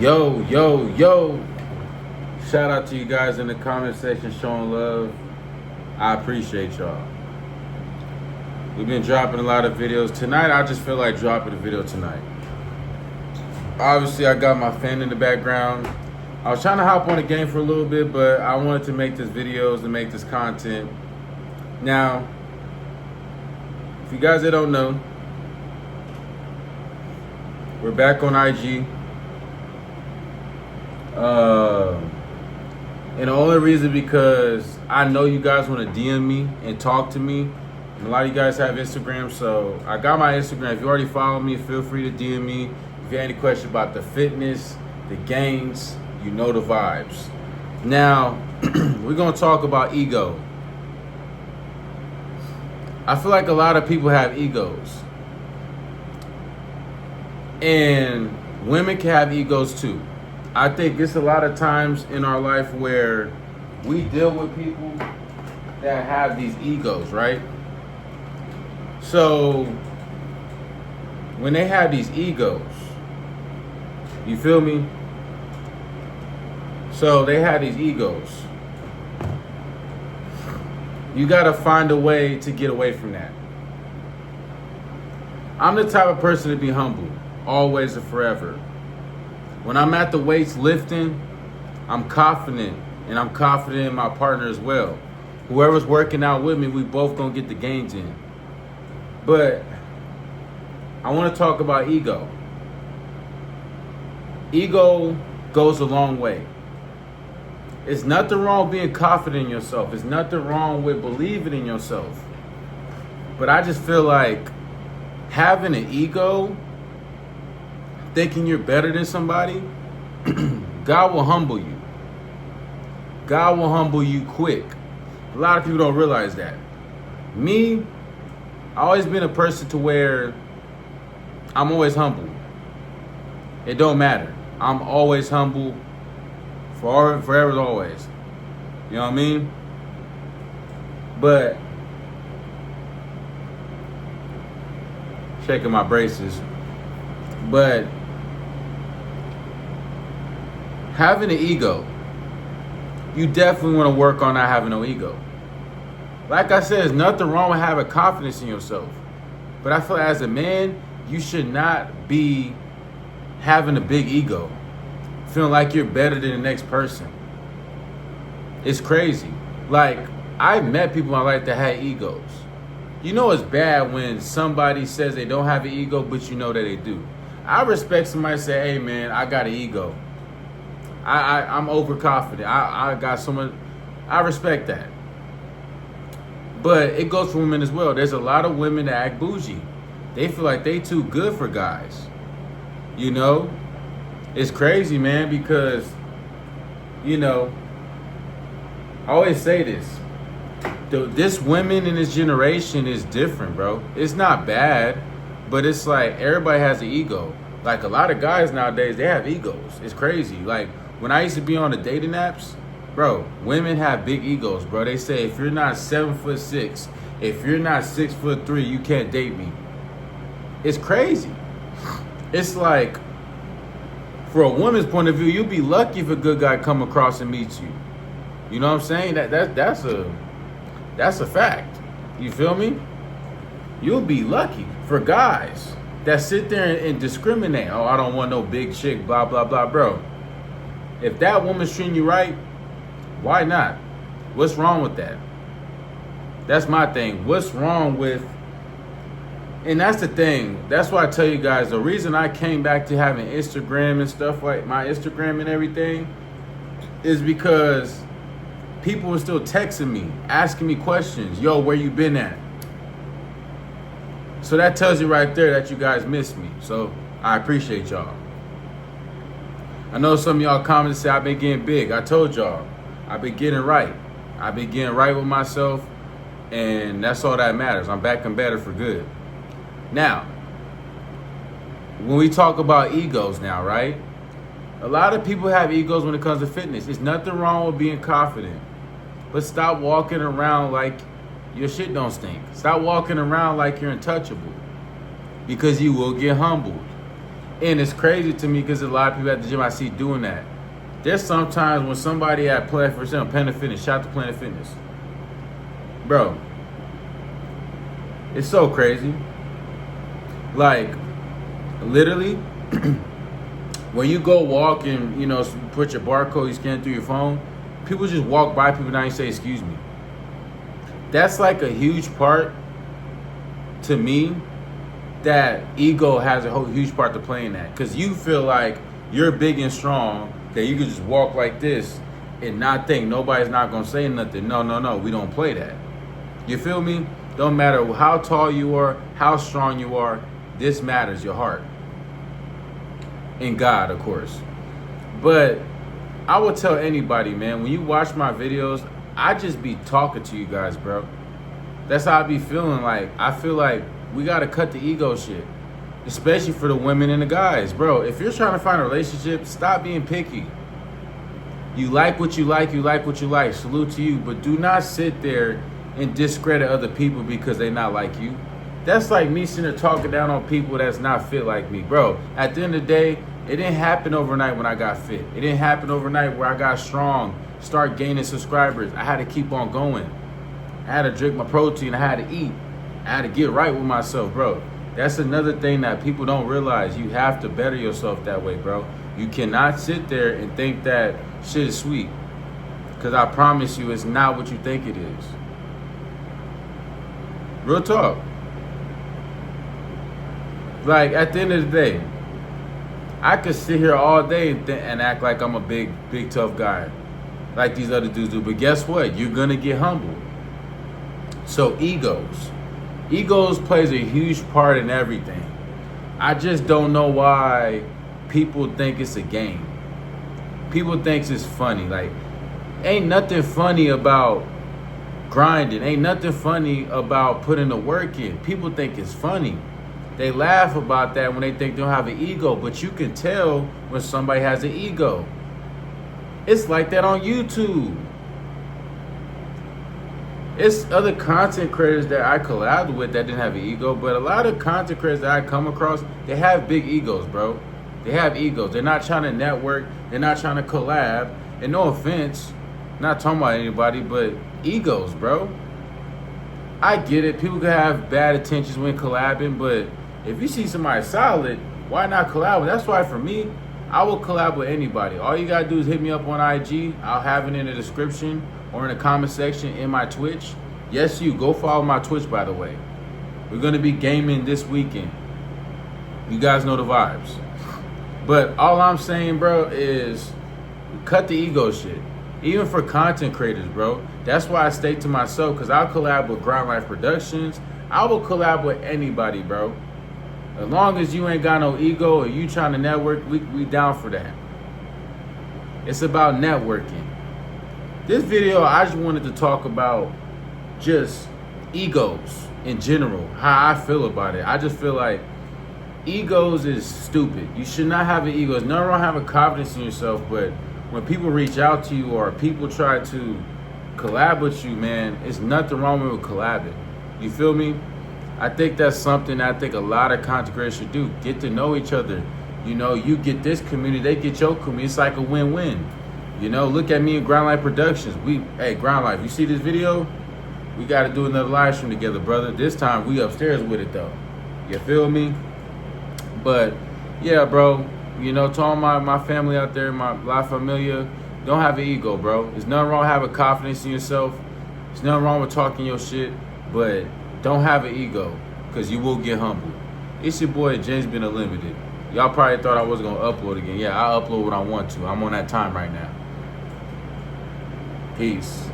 Yo, yo, yo. Shout out to you guys in the comment section showing love. I appreciate y'all. We've been dropping a lot of videos. Tonight, I just feel like dropping a video tonight. Obviously, I got my fan in the background. I was trying to hop on the game for a little bit, but I wanted to make this videos and make this content. Now, if you guys that don't know, we're back on IG. And the only reason because I know you guys want to DM me and talk to me. And a lot of you guys have Instagram, so I got my Instagram. If you already follow me, feel free to DM me. If you have any questions about the fitness, the gains, you know the vibes. Now, we're going to talk about ego. I feel like a lot of people have egos. And women can have egos too. I think it's a lot of times in our life where we deal with people that have these egos, right? So when they have these egos, you feel me? So they have these egos. You gotta find a way to get away from that. I'm the type of person to be humble, always and forever. When I'm at the weights lifting, I'm confident, and I'm confident in my partner as well. Whoever's working out with me, we both gonna get the gains in. But I want to talk about ego. Ego goes a long way. It's nothing wrong being confident in yourself. It's nothing wrong with believing in yourself. But I just feel like having an ego, thinking you're better than somebody, God will humble you. God will humble you quick. A lot of people don't realize that. Me, I always been a person to where I'm always humble. It don't matter. I'm always humble. Forever, always. You know what I mean? But shaking my braces. But having an ego, you definitely want to work on not having no ego. Like I said, there's nothing wrong with having confidence in yourself. But I feel like as a man, you should not be having a big ego. Feeling like you're better than the next person. It's crazy. Like, I met people in my life that had egos. You know it's bad when somebody says they don't have an ego, but you know that they do. I respect somebody say, hey man, I got an ego. I'm overconfident. I got someone. I respect that. But it goes for women as well. There's a lot of women that act bougie. They feel like they too good for guys. You know? It's crazy, man, because, you know, I always say this. This women in this generation is different, bro. It's not bad, but it's like everybody has an ego. Like a lot of guys nowadays, they have egos. It's crazy. Like when I used to be on the dating apps, bro, women have big egos, bro. They say if you're not 7'6", if you're not 6'3", you can't date me. It's crazy. It's like, for a woman's point of view, you'll be lucky if a good guy come across and meets you. You know what I'm saying? That's a fact. You feel me? You'll be lucky. For guys that sit there and discriminate. Oh, I don't want no big chick, blah, blah, blah. Bro, if that woman's treating you right, why not? What's wrong with that? That's my thing. What's wrong with... And that's the thing. That's why I tell you guys, the reason I came back to having Instagram and stuff, like my Instagram and everything, is because people were still texting me, asking me questions. Yo, where you been at? So that tells you right there that you guys miss me. So I appreciate y'all. I know some of y'all commented and say I've been getting big. I told y'all, I've been getting right. I've been getting right with myself, and that's all that matters. I'm back and better for good. Now, when we talk about egos now, right? A lot of people have egos when it comes to fitness. There's nothing wrong with being confident. But stop walking around like your shit don't stink. Stop walking around like you're untouchable. Because you will get humbled. And it's crazy to me because a lot of people at the gym I see doing that. There's sometimes when somebody at Planet, for example, Planet Fitness, shout out to Planet Fitness. Bro, it's so crazy. Like, literally, when you go walk and, you know, put your barcode, you scan through your phone, people just walk by people now and say, excuse me. That's like a huge part, to me, that ego has a huge part to play in that. Because you feel like you're big and strong, that you can just walk like this and not think nobody's not going to say nothing. No, we don't play that. You feel me? Don't matter how tall you are, how strong you are, this matters, your heart. And God, of course. But I will tell anybody, man, when you watch my videos, I just be talking to you guys, bro. That's how I be feeling. Like, I feel like we got to cut the ego shit. Especially for the women and the guys. Bro, if you're trying to find a relationship, stop being picky. You like what you like, you like what you like. Salute to you. But do not sit there and discredit other people because they not like you. That's like me sitting there talking down on people that's not fit like me. Bro, at the end of the day, it didn't happen overnight when I got fit. It didn't happen overnight where I got strong, start gaining subscribers. I had to keep on going. I had to drink my protein. I had to eat. I had to get right with myself, bro. That's another thing that people don't realize. You have to better yourself that way, bro. You cannot sit there and think that shit is sweet. Because I promise you, it's not what you think it is. Real talk. Like, at the end of the day, I could sit here all day and act like I'm a big, tough guy. Like these other dudes do. But guess what? You're going to get humbled. So, egos. Egos plays a huge part in everything. I just don't know why people think it's a game. People think it's funny. Like, ain't nothing funny about grinding. Ain't nothing funny about putting the work in. People think it's funny. They laugh about that when they think they don't have an ego. But you can tell when somebody has an ego. It's like that on YouTube. It's other content creators that I collabed with that didn't have an ego, but a lot of content creators that I come across, they have big egos, bro. They have egos. They're not trying to network. They're not trying to collab. And no offense, not talking about anybody, but egos, bro. I get it. People can have bad intentions when collabing, but if you see somebody solid, why not collab? That's why for me, I will collab with anybody. All you gotta do is hit me up on IG. I'll have it in the description or in the comment section in my Twitch. Yes, you go follow my Twitch, by the way. We're gonna be gaming this weekend. You guys know the vibes. But all I'm saying, bro, is cut the ego shit. Even for content creators, bro. That's why I stay to myself, because I'll collab with Grind Life Productions. I will collab with anybody, bro. As long as you ain't got no ego or you trying to network, we down for that. It's about networking. This video, I just wanted to talk about just egos in general, how I feel about it. I just feel like egos is stupid. You should not have an ego. There's nothing wrong having confidence in yourself, but when people reach out to you or people try to collab with you, man, it's nothing wrong with collabing. You feel me? I think that's something I think a lot of content creators should do. Get to know each other. You know, you get this community, they get your community. It's like a win-win. You know, look at me and Grind Life Productions. Hey, Grind Life, you see this video? We got to do another live stream together, brother. This time, we upstairs with it, though. You feel me? But, yeah, bro. You know, to all my family out there, my La Familia, don't have an ego, bro. There's nothing wrong with having confidence in yourself. There's nothing wrong with talking your shit. But don't have an ego, because you will get humbled. It's your boy, James Been Unlimited. Y'all probably thought I wasn't going to upload again. Yeah, I upload when I want to. I'm on that time right now. Peace.